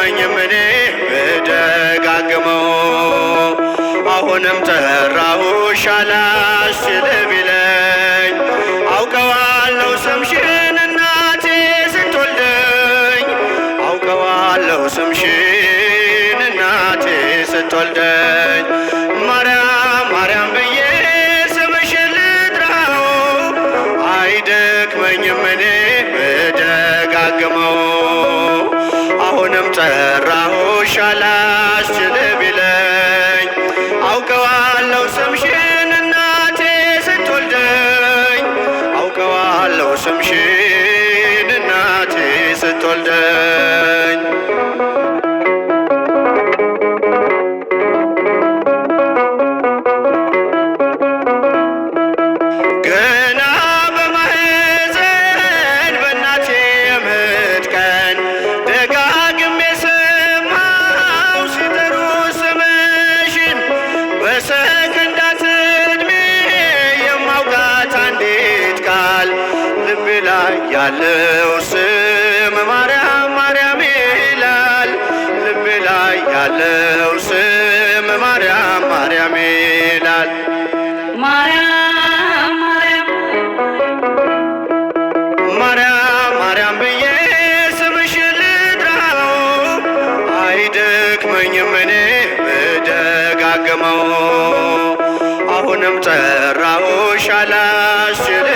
አይደክመኝም እኔ ብደጋግመው። አሁንም ጠራሁሽ አላስችል ቢለኝ አውቀዋለሁ ስምሽን እናቴ ስትወልደኝ አውቀዋለሁ ስምሽን እናቴ ስትወልደኝ ማርያም ማርያም ብዬ ስምሽን ልጥራው አይደክመኝም እኔ ብደጋግመው። አሁንም ጠራሁሽ አላስችል ቢለኝ አውቀዋለሁ ስምሽን እናቴ ስትወልደኝ አውቀዋለሁ ስምሽን እናቴ ስትወልደኝ። ገና በማህፀን በእናቴ የምጥ ቀን ደጋግሜ ሰማሁ ሲጠሩ ስምሽን በሰከንዳት ዕድሜ የማውቃት አንዲት ቃል ልቤ ላይ ያለው ስም ማርያም ማርያም ይላል። ልቤ ላይ ያለው ስም ማርያም ማርያም ይላል። ማርያም ማርያም ማርያም ማርያም ብዬ ስምሽን ልጥራው አይደክመኝም እኔ ብደጋግመው። አሁንም ጠራሁሽ አላስችል